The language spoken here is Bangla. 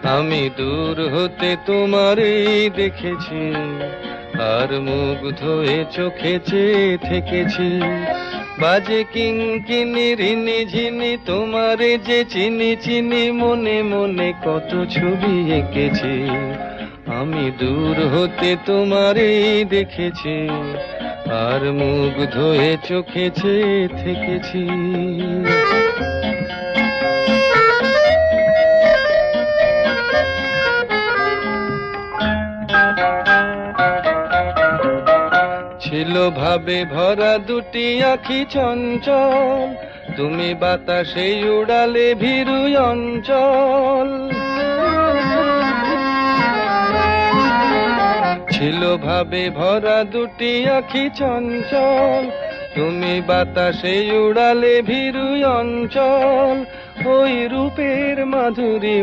আমি দূর হতে তোমারই দেখেছি, আর মুগ্ধ হয়ে চোখে চেয়ে থেকেছি। বাজে কিঙ্কিনি রিনি ঝিনি তোমারে যে চিনি চিনি, মনে মনে কত ছবি এঁকেছি। আমি দূর হতে তোমারই দেখেছি, আর মুগ্ধ হয়ে চোখে চেয়ে থেকেছি। ছিল ভাবে ভরা দুটি আঁখি চঞ্চল, তুমি বাতাসে উড়ালে ভীরু অঞ্চল। ছিল ভাবে ভরা দুটি আঁখি চঞ্চল, তুমি বাতাসে উড়ালে ভীরু অঞ্চল। ওই রূপের মাধুরী